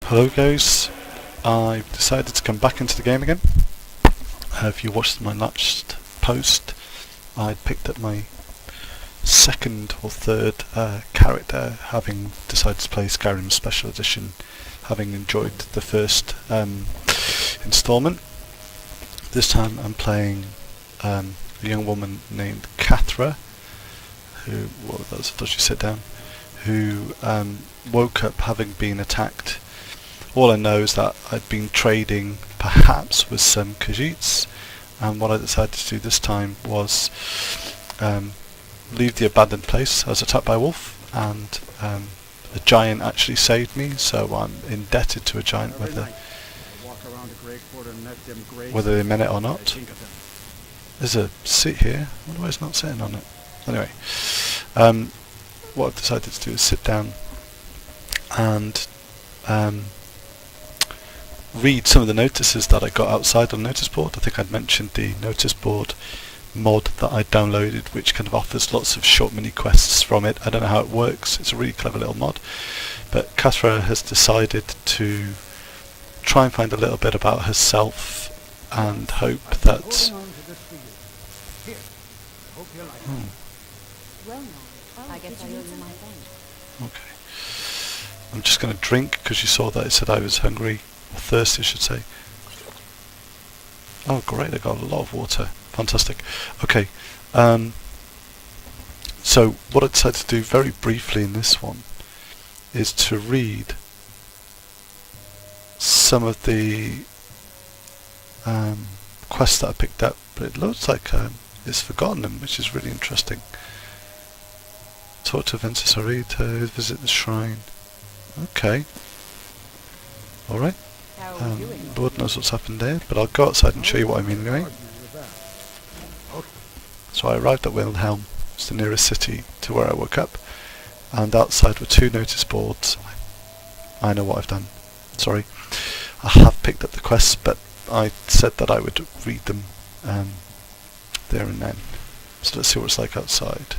Hello guys, I've decided to come back into the game again. If you watched my last post, I picked up my second or third character, having decided to play Skyrim Special Edition, having enjoyed the first instalment. This time I'm playing a young woman named Kathra, who, well, that's a dodgy sit down, who woke up having been attacked. All I know is that I'd been trading perhaps with some Khajiits, and what I decided to do this time was leave the abandoned place. I was attacked by a wolf, and a giant actually saved me, so I'm indebted to a giant whether they meant it or not. There's a seat here. I wonder why it's not sitting on it. Anyway, what I've decided to do is sit down and read some of the notices that I got outside on notice board. I think I'd mentioned the notice board mod that I downloaded, which kind of offers lots of short mini quests from it. I don't know how it works. It's a really clever little mod. But Kathra has decided to try and find a little bit about herself and hope that... Okay. I'm just going to drink because you saw that it said I was hungry. Or thirsty, I should say. Oh great, I got a lot of water. Fantastic. Okay, so what I decided to do very briefly in this one is to read some of the quests that I picked up, but it looks like it's forgotten them, which is really interesting. Talk to Ventisari to visit the shrine. Okay. Alright. Lord knows what's happened there, but I'll go outside and show you what I mean anyway. So I arrived at Wilhelm, it's the nearest city to where I woke up, and outside were two notice boards. I know what I've done. Sorry. I have picked up the quests, but I said that I would read them there and then. So let's see what it's like outside.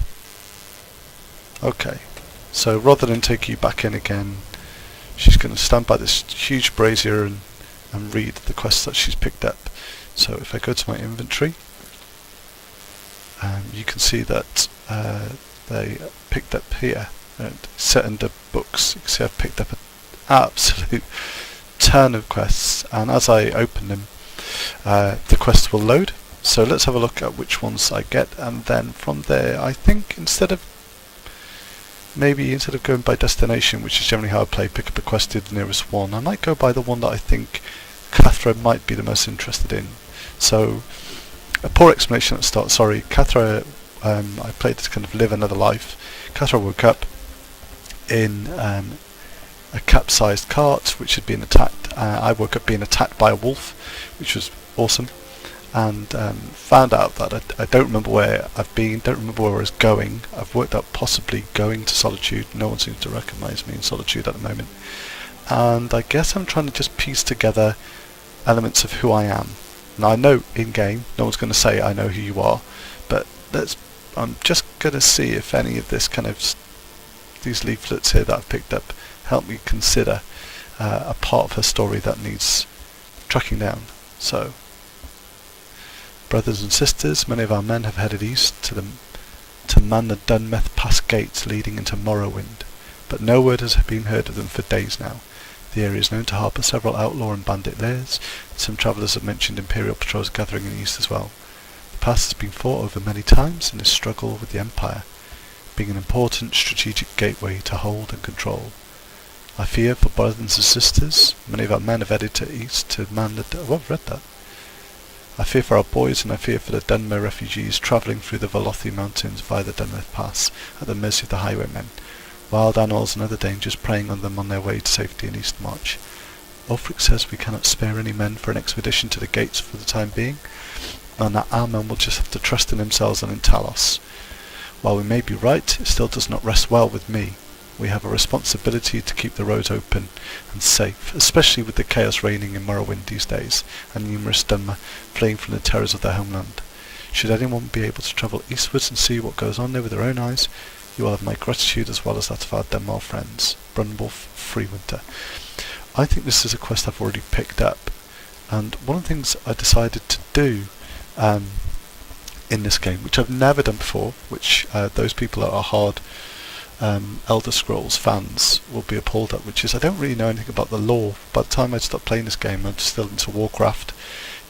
Okay, so rather than take you back in again, she's going to stand by this huge brazier and read the quests that she's picked up. So if I go to my inventory, you can see that they picked up here, set under books. You can see I've picked up an absolute ton of quests, and as I open them, the quests will load. So let's have a look at which ones I get, and then from there, I think instead of going by destination, which is generally how I play, pick up a quest to the nearest one, I might go by the one that I think Kathra might be the most interested in. So, a poor explanation at the start, sorry. Kathra, I played to kind of live another life. Kathra woke up in a capsized cart which had been attacked. I woke up being attacked by a wolf, which was awesome, and found out that I don't remember where I've been, don't remember where I was going. I've worked out possibly going to Solitude. No one seems to recognise me in Solitude at the moment, and I guess I'm trying to just piece together elements of who I am. Now I know in game no one's going to say I know who you are, but I'm just going to see if any of this kind of these leaflets here that I've picked up help me consider a part of her story that needs tracking down. So, brothers and sisters, many of our men have headed east to man the Dunmeth Pass gates leading into Morrowind, but no word has been heard of them for days now. The area is known to harbour several outlaw and bandit lairs. Some travellers have mentioned Imperial patrols gathering in the east as well. The pass has been fought over many times in this struggle with the Empire, being an important strategic gateway to hold and control. I fear for brothers and sisters, many of our men have headed to east to man the... Oh, I've read that. I fear for our boys, and I fear for the Dunmer refugees travelling through the Velothi mountains via the Dunmer Pass at the mercy of the highwaymen. Wild animals and other dangers preying on them on their way to safety in East March. Ulfric says we cannot spare any men for an expedition to the gates for the time being, and that our men will just have to trust in themselves and in Talos. While we may be right, it still does not rest well with me. We have a responsibility to keep the roads open and safe, especially with the chaos reigning in Morrowind these days, and numerous Dunmer fleeing from the terrors of their homeland. Should anyone be able to travel eastwards and see what goes on there with their own eyes, you will have my gratitude as well as that of our Dunmer friends. Brunwolf Freewinter. I think this is a quest I've already picked up, and one of the things I decided to do in this game, which I've never done before, which those people that are hard Elder Scrolls fans will be appalled at, which is I don't really know anything about the lore. By the time I stopped playing this game, I was still into Warcraft,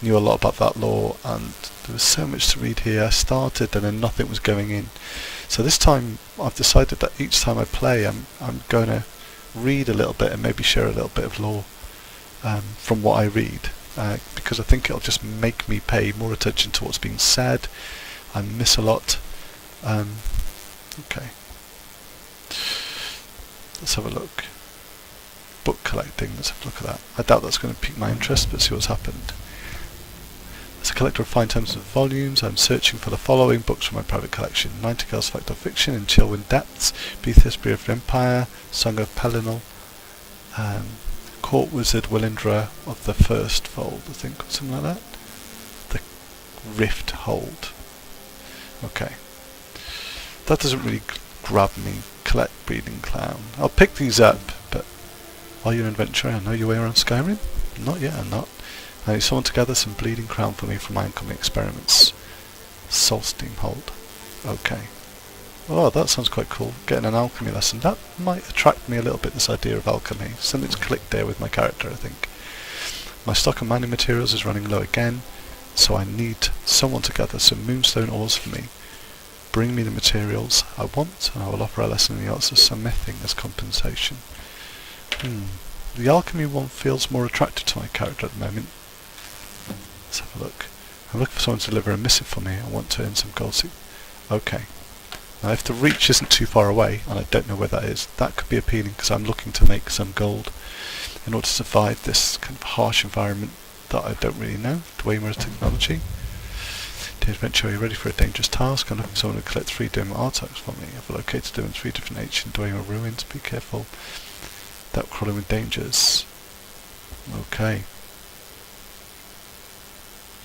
knew a lot about that lore, and there was so much to read here. I started and then nothing was going in. So this time I've decided that each time I play I'm going to read a little bit and maybe share a little bit of lore from what I read, because I think it'll just make me pay more attention to what's being said. I miss a lot. Okay. Let's have a look. Book collecting, let's have a look at that. I doubt that's going to pique my interest, but see what's happened. As a collector of fine terms of volumes, I'm searching for the following books from my private collection: Nightingale's Fact of Fiction in Chillwind Depths, Brief History of the Empire, Song of Pelennor, Court Wizard Willindra of the First Fold, I think, or something like that. The Rift Hold. Okay. That doesn't really grab me. Collect Breeding Clown. I'll pick these up, but are you an adventurer? I know your way around Skyrim? Not yet, I'm not. I need someone to gather some Bleeding Crown for me from my incoming experiments. Solsteam Hold. Okay. Oh, that sounds quite cool. Getting an alchemy lesson. That might attract me a little bit, this idea of alchemy. Something's clicked there with my character, I think. My stock of mining materials is running low again, so I need someone to gather some moonstone ores for me. Bring me the materials I want, and I will offer a lesson in the arts of smithing as compensation. The alchemy one feels more attractive to my character at the moment. Let's have a look. I'm looking for someone to deliver a missive for me. I want to earn some gold. Okay. Now if the reach isn't too far away, and I don't know where that is, that could be appealing because I'm looking to make some gold in order to survive this kind of harsh environment that I don't really know. Dwemer technology. Dear adventurer, are you ready for a dangerous task? I'm looking for someone to collect 3 Dwemer artifacts for me. I've located them in 3 different ancient Dwemer ruins. Be careful without crawling with dangers. Okay.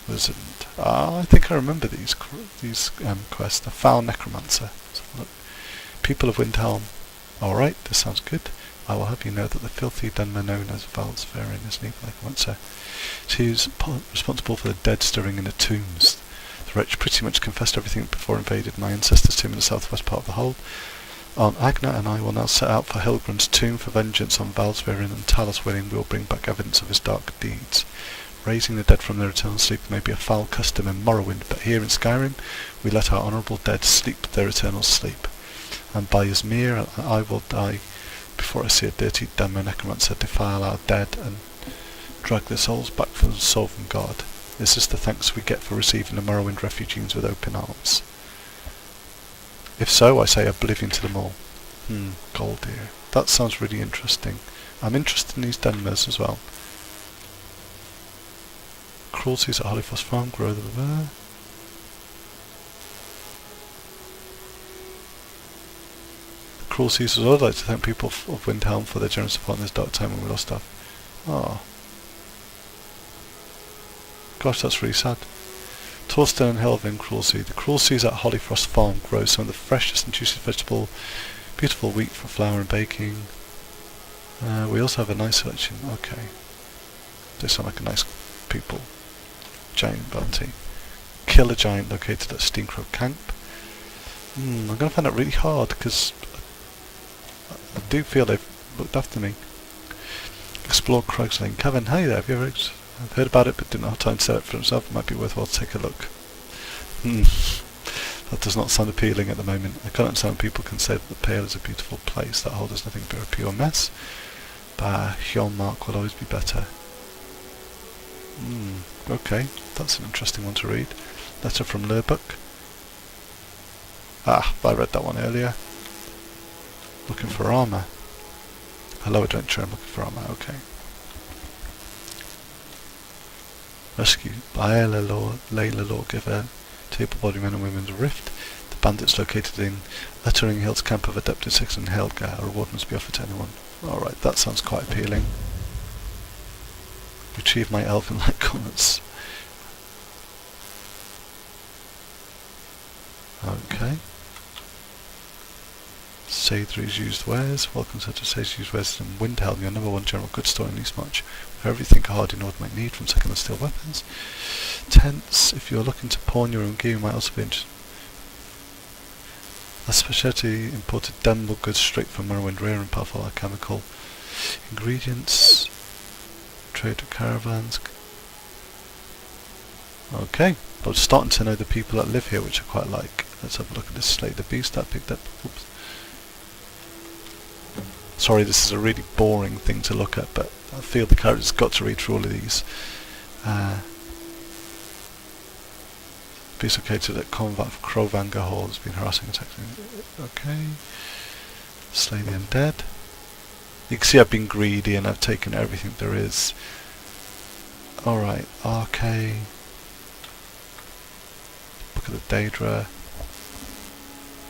Wizard. I think I remember these quests. The Foul Necromancer. Look. People of Windhelm. Alright, this sounds good. I will have you know that the filthy Dunmer known as Valsverin is an evil necromancer. She's responsible for the dead stirring in the tombs. The wretch pretty much confessed everything before invaded my ancestors' tomb in the southwest part of the hold. Aunt Agna and I will now set out for Hilgrun's tomb for vengeance on Valsverin, and Talos willing we will bring back evidence of his dark deeds. Raising the dead from their eternal sleep may be a foul custom in Morrowind, but here in Skyrim we let our honourable dead sleep their eternal sleep. And by Ysmir I will die before I see a dirty Dunmer necromancer defile our dead and drag their souls back from the Sovereign God. This is the thanks we get for receiving the Morrowind refugees with open arms. If so, I say oblivion to them all. Goldear. That sounds really interesting. I'm interested in these Dunmers as well. Cruelties at Hollyfrost Farm, grow the river. Cruelties as well. I'd like to thank people of Windhelm for their generous support in this dark time when we lost stuff. Oh. Gosh, that's really sad. Torsten and Helvin Cruelseed. The Cruelseeds at Hollyfrost Farm grow some of the freshest and juiciest beautiful wheat for flour and baking. We also have a nice selection. Okay. They sound like a nice people. Giant bounty. Kill a giant located at Steencrow Camp. I'm going to find that really hard because I do feel they've looked after me. Explore Craig's Lane Cavern. Hey there, have you ever... I've heard about it but didn't have time to set it for himself. It might be worthwhile to take a look. That does not sound appealing at the moment. I can't understand people can say that the Pale is a beautiful place. That hold is nothing but a pure mess. But Hjalmark will always be better. Okay, that's an interesting one to read. Letter from Lurbuk. I read that one earlier. Looking for armour. Hello adventurer, I'm looking for armour, okay. Rescue by Layla Lawgiver, table body men and women's rift. The bandits located in Uttering Hills camp of Adeptus 6 and Helga. A reward must be offered to anyone. Alright, that sounds quite appealing. Retrieve my elven-like corners. Aether's used wares. Welcome to Aether's used wares in Windhelm, your number one general goods store in Eastmarch. For everything a Hardy Nord might need, from second-hand steel weapons. Tents. If you're looking to pawn your own gear, you might also be interested. A specialty imported Denmark goods straight from Morrowind, rare and powerful alchemical ingredients. Trade with caravans. Okay, I was starting to know the people that live here, which I quite like. Let's have a look at this. Slay the beast that picked up. Oops. Sorry, this is a really boring thing to look at, but I feel the character's got to read through all of these. Beast located at combat for Crowvanger Hall has been harassing and attacking. Okay. Slay the undead. You can see I've been greedy and I've taken everything there is. Alright, okay. Look at the Daedra.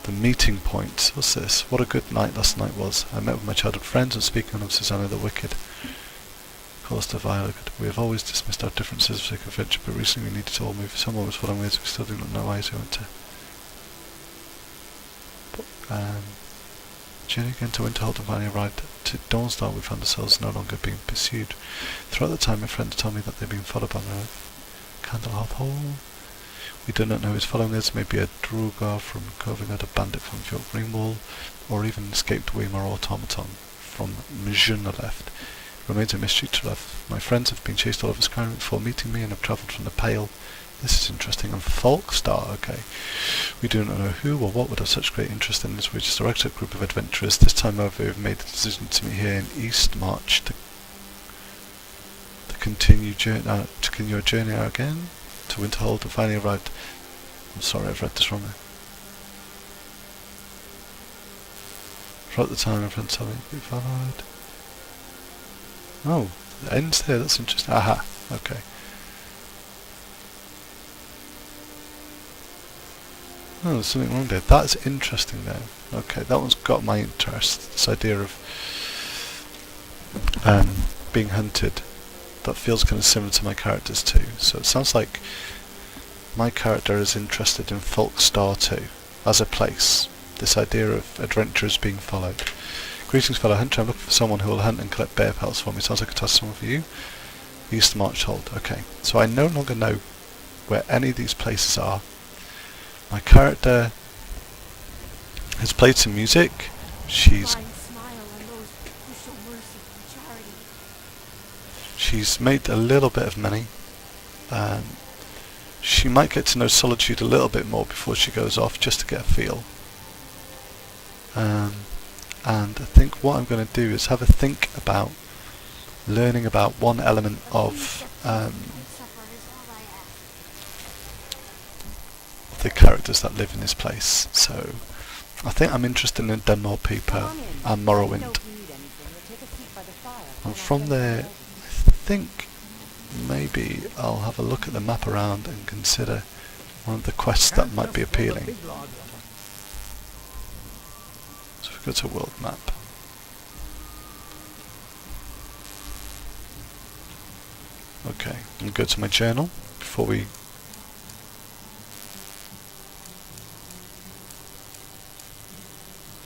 The meeting point. What's this? What a good night last night was. I met with my childhood friends and speaking of Susanna the Wicked. Calls to Violet. We have always dismissed our differences for sake of friendship, but recently we needed to all move. Someone was following ways we still do not know why, so we went to journey again to Winterhold and finally arrived to Dawnstar. We found ourselves no longer being pursued. Throughout the time my friend told me that they'd been followed by my Candlehearth Hall. We do not know who's following us, maybe a Drugar from Covingard, a bandit from Fjord Greenwall, or even an escaped Weimar automaton from Mjuna left. Remains a mystery to love. My friends have been chased all over Skyrim before meeting me and have travelled from the Pale. This is interesting. And Folkstar, okay. We do not know who or what would have such great interest in this. We're just a regular group of adventurers. This time over we've made the decision to meet here in Eastmarch to continue our journey out again to Winterhold and finally arrived. I'm sorry, I've read this wrong there. Throughout the time my friends told me to be followed. Oh, it ends there, that's interesting. Aha, okay. Oh, there's something wrong there. That's interesting there. Okay, that one's got my interest. This idea of being hunted. That feels kind of similar to my characters too. So it sounds like my character is interested in Folkstar too, as a place. This idea of adventurers being followed. Greetings, fellow hunter. I'm looking for someone who will hunt and collect bear pelts for me. Sounds like a task someone for you. Eastmarch Hold. Okay, so I no longer know where any of these places are. My character has played some music. She's made a little bit of money. She might get to know Solitude a little bit more before she goes off, just to get a feel. And I think what I'm going to do is have a think about learning about one element of the characters that live in this place. So I think I'm interested in Dunmore Peeper and Morrowind. And from there, I think maybe I'll have a look at the map around and consider one of the quests that might be appealing. So we go to world map. Okay, I'll go to my journal before we...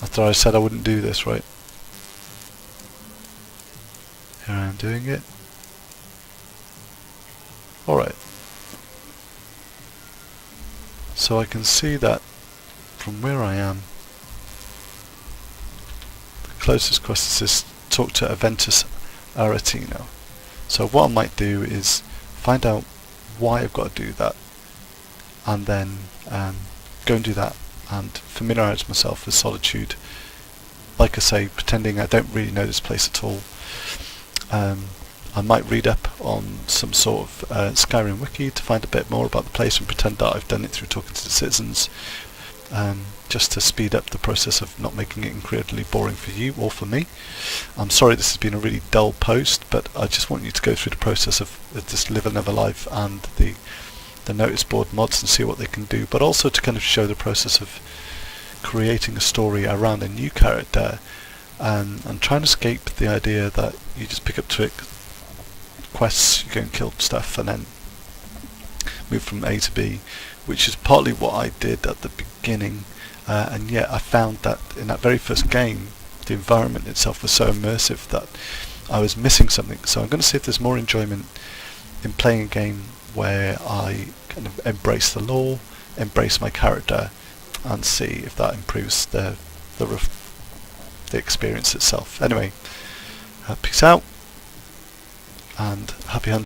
After I said I wouldn't do this, right? Here I am doing it. Alright. So I can see that from where I am, the closest quest is talk to Aventus Aretino. So what I might do is find out why I've got to do that, and then go and do that and familiarise myself with Solitude. Like I say, pretending I don't really know this place at all. I might read up on some sort of Skyrim wiki to find a bit more about the place and pretend that I've done it through talking to the citizens, just to speed up the process of not making it incredibly boring for you or for me. I'm sorry this has been a really dull post, but I just want you to go through the process of just live another life and the notice board mods and see what they can do, but also to kind of show the process of creating a story around a new character and trying to escape the idea that you just pick up quests, you go and kill stuff and then move from A to B, which is partly what I did at the beginning, and yet I found that in that very first game the environment itself was so immersive that I was missing something. So I'm going to see if there's more enjoyment in playing a game where I kind of embrace the lore, embrace my character, and see if that improves the experience itself. Anyway, peace out and happy hunting.